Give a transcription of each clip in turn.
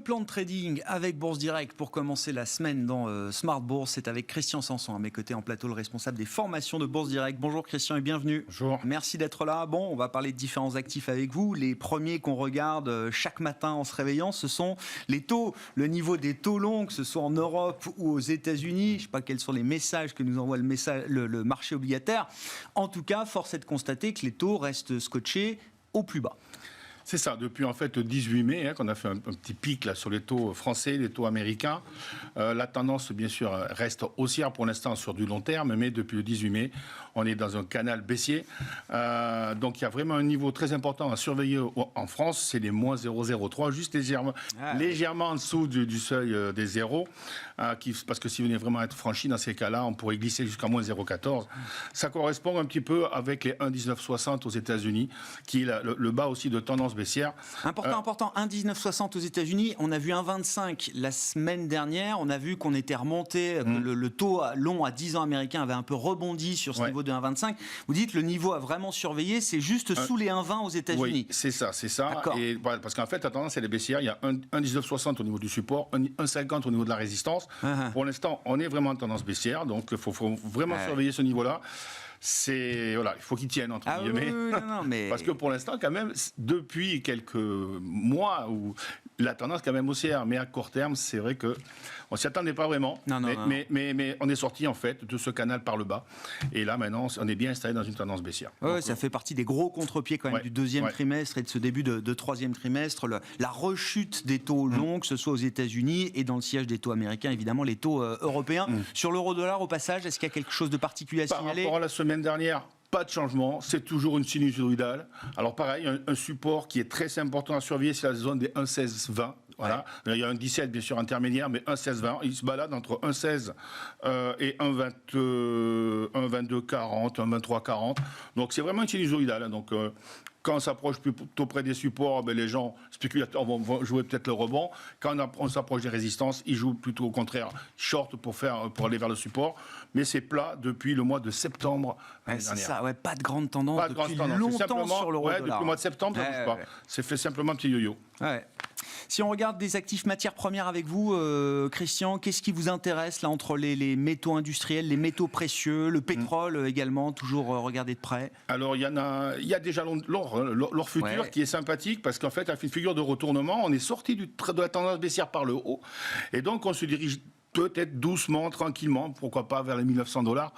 plan de trading avec Bourse Direct pour commencer la semaine dans Smart Bourse. C'est avec Christian Sanson à mes côtés en plateau, le responsable des formations de Bourse Direct. Bonjour Christian et bienvenue. Bonjour. Merci d'être là. Bon, on va parler de différents actifs avec vous. Les premiers qu'on regarde chaque matin en se réveillant, ce sont les taux, le niveau des taux longs, que ce soit en Europe ou aux États-Unis. Je ne sais pas quels sont les messages que nous envoie le marché obligataire. En tout cas, force est de constater que les taux restent scotchés au plus bas. C'est ça, depuis en fait le 18 mai, qu'on a fait un petit pic là, sur les taux français, les taux américains. La tendance, bien sûr, reste haussière pour l'instant sur du long terme, mais depuis le 18 mai, on est dans un canal baissier. Donc il y a vraiment un niveau très important à surveiller en France, c'est les moins 0,03, juste légèrement en dessous du seuil des zéros, parce que si vous venez vraiment être franchi dans ces cas-là, on pourrait glisser jusqu'à moins 0,14. Ça correspond un petit peu avec les 1,1960 aux États-Unis, qui est le bas aussi de tendance baissière. Important. 1,1960 aux États-Unis. On a vu 1,25 la semaine dernière. On a vu qu'on était remonté, que le taux long à 10 ans américain avait un peu rebondi sur ce niveau de 1,25. Vous dites le niveau à vraiment surveiller, c'est juste sous les 1,20 aux États-Unis. Oui, c'est ça. Et, voilà, parce qu'en fait, la tendance, elle est baissière. Il y a 1,1960 au niveau du support, 1,50 au niveau de la résistance. Pour l'instant, on est vraiment en tendance baissière. Donc, il faut vraiment surveiller ce niveau-là. Il faut qu'il tienne entre guillemets. Mais... Parce que pour l'instant, quand même, depuis quelques mois, où la tendance est quand même haussière, mais à court terme, c'est vrai que on s'y attendait pas vraiment. Mais on est sorti en fait de ce canal par le bas, et là maintenant, on est bien installé dans une tendance baissière. Donc, ça fait partie des gros contre-pieds quand même du deuxième trimestre et de ce début de troisième trimestre. La rechute des taux longs, que ce soit aux États-Unis et dans le sillage des taux américains, évidemment les taux européens. Sur l'euro-dollar, au passage, est-ce qu'il y a quelque chose de particulier à signaler? Par rapport à la semaine dernière, pas de changement, c'est toujours une sinusoïdale. Alors pareil, un support qui est très important à surveiller, c'est la zone des 1,1620. Voilà. Il y a un 17 bien sûr intermédiaire, mais 1,1620. Il se balade entre 1,16 et 1,2240, 1,2340. Donc c'est vraiment une sinusoïdale. Donc quand on s'approche plutôt près des supports, les gens spéculateurs vont jouer peut-être le rebond. Quand on s'approche des résistances, ils jouent plutôt au contraire short pour aller vers le support. Mais c'est plat depuis le mois de septembre. C'est ça, pas de grande tendance depuis longtemps sur l'euro-dollar. Depuis le mois de septembre, ça bouge pas. C'est fait simplement un petit yo-yo. Si on regarde des actifs matières premières avec vous, Christian, qu'est-ce qui vous intéresse là entre les métaux industriels, les métaux précieux, le pétrole également, toujours regardé de près? Alors il y a déjà l'or futur qui est sympathique parce qu'en fait, il fait une figure de retournement. On est sorti de la tendance baissière par le haut et donc on se dirige peut-être doucement, tranquillement, pourquoi pas vers les $1,900.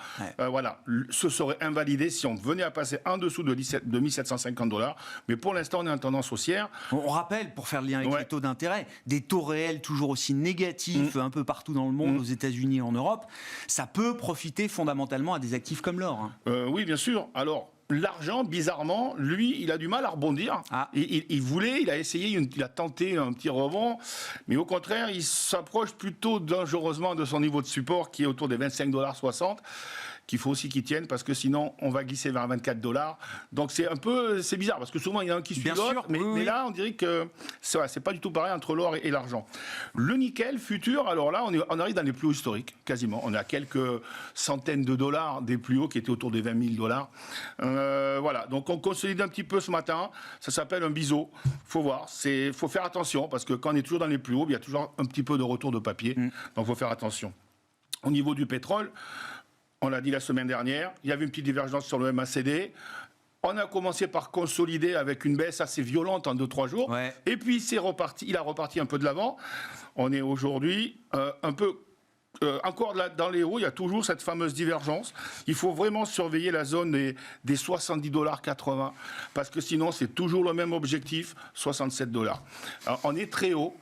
Voilà, ce serait invalidé si on venait à passer en dessous de $1,750. Mais pour l'instant, on est en tendance haussière. On rappelle, pour faire le lien avec les taux d'intérêt, des taux réels toujours aussi négatifs un peu partout dans le monde, aux États-Unis et en Europe, ça peut profiter fondamentalement à des actifs comme l'or. Oui, bien sûr. Alors, l'argent, bizarrement, lui, il a du mal à rebondir. Il a essayé, il a tenté un petit rebond, mais au contraire, il s'approche plutôt dangereusement de son niveau de support qui est autour des $25,60, qu'il faut aussi qu'il tienne parce que sinon, on va glisser vers $24. Donc c'est bizarre parce que souvent, il y en a un qui suit l'autre, mais là, on dirait que c'est pas du tout pareil entre l'or et l'argent. Le nickel futur, alors là, on arrive dans les plus hauts historiques, quasiment. On est à quelques centaines de dollars des plus hauts qui étaient autour des $20,000. Voilà, donc on consolide un petit peu ce matin. Ça s'appelle un biseau. Faut voir, faut faire attention parce que quand on est toujours dans les plus hauts, il y a toujours un petit peu de retour de papier. Donc faut faire attention. Au niveau du pétrole, on l'a dit la semaine dernière, il y avait une petite divergence sur le MACD. On a commencé par consolider avec une baisse assez violente en 2-3 jours. Et puis il a reparti un peu de l'avant. On est aujourd'hui un peu encore là, dans les hauts, il y a toujours cette fameuse divergence. Il faut vraiment surveiller la zone des $70,80 parce que sinon, c'est toujours le même objectif, $67. Alors, on est très haut.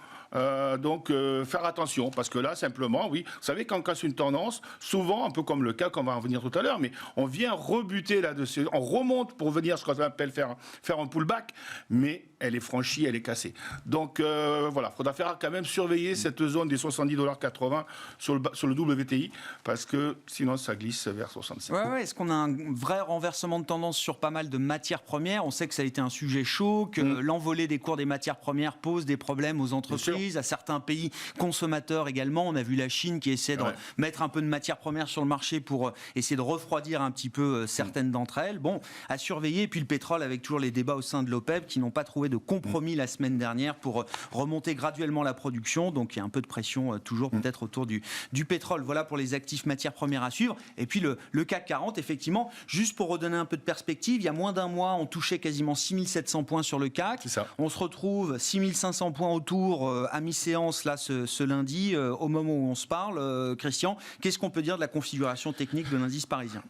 Donc faire attention parce que là simplement vous savez quand on casse une tendance souvent un peu comme le cas qu'on va en venir tout à l'heure mais on vient rebuter là-dessus, on remonte pour venir ce qu'on appelle faire un pullback mais elle est franchie, elle est cassée. Donc voilà, il faudra faire quand même surveiller cette zone des $70,80 sur le WTI parce que sinon ça glisse vers 67. Est-ce qu'on a un vrai renversement de tendance sur pas mal de matières premières? On sait que ça a été un sujet chaud, que l'envolée des cours des matières premières pose des problèmes aux entreprises. entreprises, à certains pays consommateurs également. On a vu la Chine qui essaie de mettre un peu de matières premières sur le marché pour essayer de refroidir un petit peu certaines d'entre elles. Bon, à surveiller. Et puis le pétrole, avec toujours les débats au sein de l'OPEP qui n'ont pas trouvé de compromis la semaine dernière pour remonter graduellement la production. Donc il y a un peu de pression toujours peut-être autour du pétrole. Voilà pour les actifs matières premières à suivre. Et puis le CAC 40, effectivement, juste pour redonner un peu de perspective, il y a moins d'un mois, on touchait quasiment 6700 points sur le CAC. C'est ça. On se retrouve 6500 points autour à mi-séance là ce lundi, au moment où on se parle. Christian, qu'est-ce qu'on peut dire de la configuration technique de l'indice parisien ?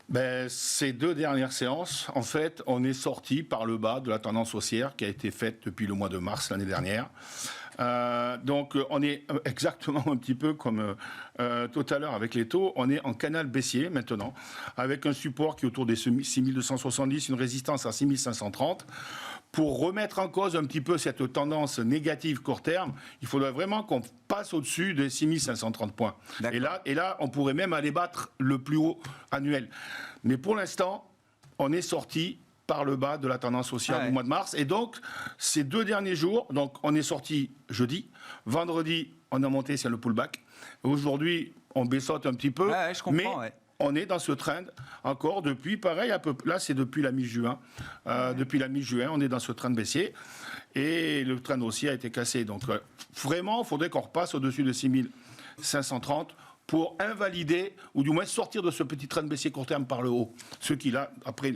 Ces 2 dernières séances, en fait, on est sorti par le bas de la tendance haussière qui a été faite depuis le mois de mars l'année dernière. Donc on est exactement un petit peu comme tout à l'heure avec les taux, on est en canal baissier maintenant, avec un support qui est autour des 6270, une résistance à 6530. Pour remettre en cause un petit peu cette tendance négative court terme, il faudrait vraiment qu'on passe au-dessus des 6530 points. Et là, on pourrait même aller battre le plus haut annuel. Mais pour l'instant, on est sorti par le bas de la tendance haussière du mois de mars. Et donc, ces 2 derniers jours, donc on est sorti jeudi, vendredi, on a monté sur le pullback. Aujourd'hui, on baissote un petit peu, je comprends, mais on est dans ce trend encore depuis, pareil, là c'est depuis la mi-juin. Depuis la mi-juin, on est dans ce trend baissier. Et le trend haussier a été cassé. Donc vraiment, il faudrait qu'on repasse au-dessus de 6530 pour invalider, ou du moins sortir de ce petit train baissier court terme par le haut. Ce qui, là, après,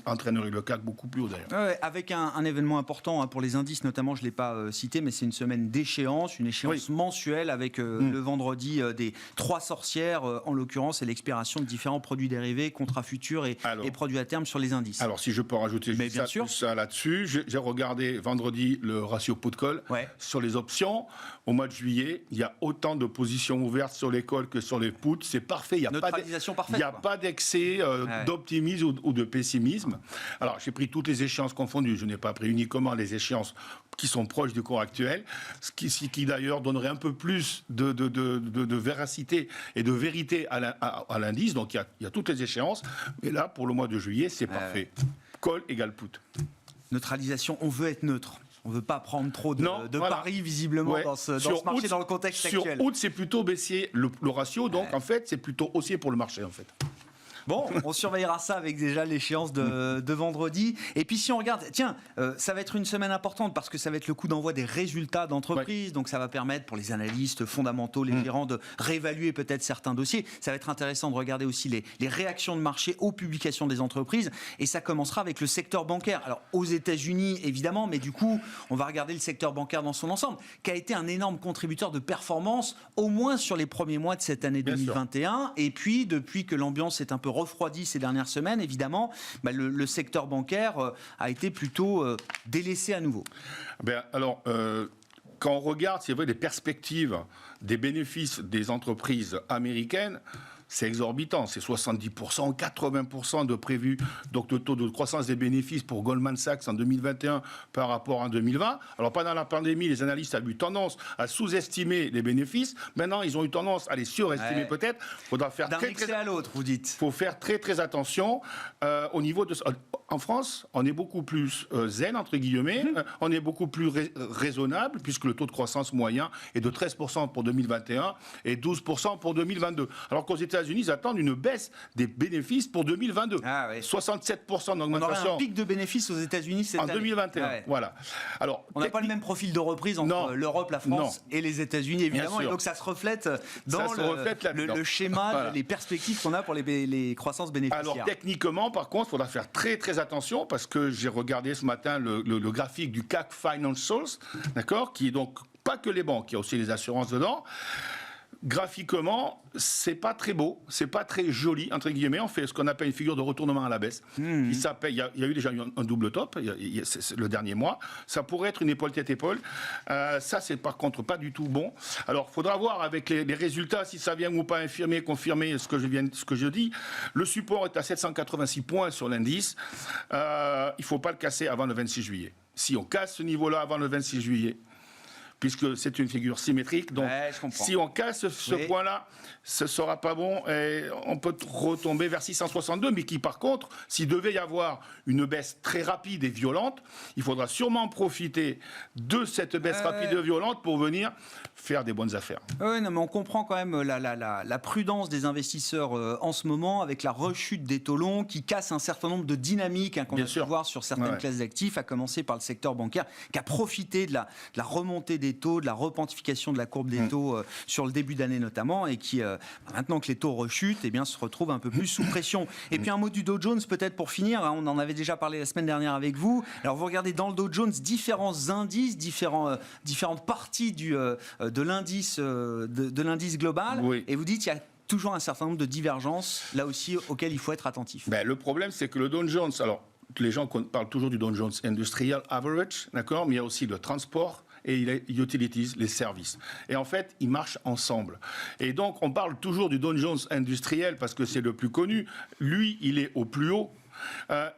entraînerait le CAC beaucoup plus haut, d'ailleurs. Avec un événement important pour les indices, notamment, je ne l'ai pas cité, mais c'est une semaine d'échéance, une échéance mensuelle avec le vendredi des 3 sorcières, en l'occurrence, et l'expiration de différents produits dérivés, contrats futurs et produits à terme sur les indices. Alors, si je peux rajouter ça là-dessus, j'ai regardé vendredi le ratio put-call sur les options. Au mois de juillet, il y a autant de positions ouvertes sur les calls que sur les puts, c'est parfait. Il n'y a pas d'excès d'optimisme ou de pessimisme. Alors, j'ai pris toutes les échéances confondues. Je n'ai pas pris uniquement les échéances qui sont proches du cours actuel, ce qui d'ailleurs donnerait un peu plus de véracité et de vérité à l'indice. Donc, il y a toutes les échéances. Mais là, pour le mois de juillet, c'est parfait. Call égale put. Neutralisation, on veut être neutre. On ne veut pas prendre trop de paris, visiblement, dans ce marché, dans le contexte actuel. Sur août, c'est plutôt baissier le ratio. Donc, en fait, c'est plutôt haussier pour le marché, en fait. Bon, on surveillera ça avec déjà l'échéance de vendredi. Et puis si on regarde, ça va être une semaine importante parce que ça va être le coup d'envoi des résultats d'entreprise. Donc ça va permettre pour les analystes fondamentaux, les gérants de réévaluer peut-être certains dossiers. Ça va être intéressant de regarder aussi les réactions de marché aux publications des entreprises. Et ça commencera avec le secteur bancaire. Alors aux États-Unis évidemment, mais du coup on va regarder le secteur bancaire dans son ensemble, qui a été un énorme contributeur de performance, au moins sur les premiers mois de cette année 2021. Et puis depuis que l'ambiance est un peu refroidi ces dernières semaines, évidemment, le secteur bancaire a été plutôt délaissé à nouveau. Alors, quand on regarde, c'est vrai, les perspectives des bénéfices des entreprises américaines, c'est exorbitant, c'est 70%, 80% de prévus, donc le taux de croissance des bénéfices pour Goldman Sachs en 2021 par rapport à 2020. Alors pendant la pandémie, les analystes avaient eu tendance à sous-estimer les bénéfices. Maintenant, ils ont eu tendance à les surestimer peut-être. Faudra faire d'un excès à l'autre, vous dites. Il faut faire très très attention au niveau de. En France, on est beaucoup plus zen entre guillemets, on est beaucoup plus raisonnable puisque le taux de croissance moyen est de 13% pour 2021 et 12% pour 2022. Alors qu'aux États-Unis, ils attendent une baisse des bénéfices pour 2022. 67% d'augmentation. On aura un pic de bénéfices aux États-Unis cette année. En 2021, voilà. Alors, on n'a pas le même profil de reprise entre l'Europe, la France et les États-Unis, évidemment. Et donc ça se reflète dans le schéma, les perspectives qu'on a pour les croissances bénéficiaires. Alors techniquement, par contre, il faudra faire très très attention parce que j'ai regardé ce matin le graphique du CAC Financials, d'accord, qui est donc pas que les banques, il y a aussi les assurances dedans. Graphiquement, c'est pas très beau, c'est pas très joli, entre guillemets. On fait ce qu'on appelle une figure de retournement à la baisse. Il y a eu déjà un double top le dernier mois. Ça pourrait être une épaule tête-épaule. Ça, c'est par contre pas du tout bon. Alors, il faudra voir avec les résultats si ça vient ou pas confirmer ce que je dis. Le support est à 786 points sur l'indice. Il ne faut pas le casser avant le 26 juillet. Si on casse ce niveau-là avant le 26 juillet, puisque c'est une figure symétrique. Donc, si on casse ce point-là, ce ne sera pas bon. Et on peut retomber vers 662, mais qui, par contre, s'il devait y avoir une baisse très rapide et violente, il faudra sûrement profiter de cette baisse rapide et violente pour venir faire des bonnes affaires. Oui, non, mais on comprend quand même la prudence des investisseurs en ce moment, avec la rechute des taux longs qui casse un certain nombre de dynamiques qu'on a pu voir sur certaines classes d'actifs, à commencer par le secteur bancaire, qui a profité de la remontée des taux, de la repentification de la courbe des taux sur le début d'année notamment, et qui, maintenant que les taux rechutent, eh bien, se retrouve un peu plus sous pression. Et puis un mot du Dow Jones peut-être pour finir, on en avait déjà parlé la semaine dernière avec vous. Alors vous regardez dans le Dow Jones différents indices, différentes parties de l'indice global, et vous dites qu'il y a toujours un certain nombre de divergences, là aussi, auxquelles il faut être attentif. Le problème, c'est que le Dow Jones, alors les gens parlent toujours du Dow Jones Industrial Average, d'accord, mais il y a aussi le transport et les utilities, les services. Et en fait, ils marchent ensemble. Et donc, on parle toujours du Dow Jones industriel parce que c'est le plus connu. Lui, il est au plus haut.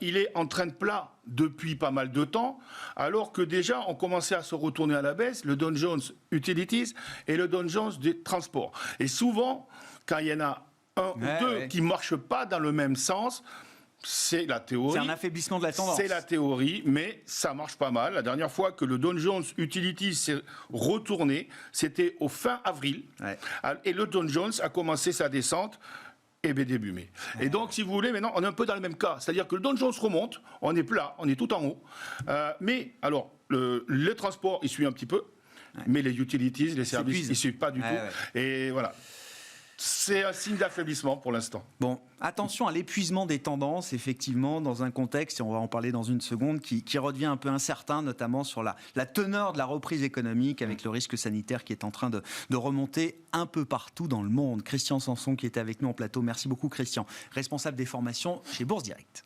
Il est en train de plat depuis pas mal de temps, alors que déjà on commençait à se retourner à la baisse, le Dow Jones Utilities et le Dow Jones des transports. Et souvent, quand il y en a un ou deux qui ne marchent pas dans le même sens, c'est la théorie. C'est un affaiblissement de la tendance. C'est la théorie, mais ça marche pas mal. La dernière fois que le Dow Jones Utilities s'est retourné, c'était au fin avril. Et le Dow Jones a commencé sa descente début mai. Et donc, si vous voulez, maintenant, on est un peu dans le même cas. C'est-à-dire que le Dow Jones remonte, on est plat, on est tout en haut. Mais, alors, le transport, il suit un petit peu, mais les utilities, les services, ils ne suivent pas du tout. Et voilà. C'est un signe d'affaiblissement pour l'instant. Bon, attention à l'épuisement des tendances, effectivement, dans un contexte, et on va en parler dans une seconde, qui redevient un peu incertain, notamment sur la teneur de la reprise économique, avec le risque sanitaire qui est en train de remonter un peu partout dans le monde. Christian Sanson qui était avec nous en plateau. Merci beaucoup, Christian. Responsable des formations chez Bourse Direct.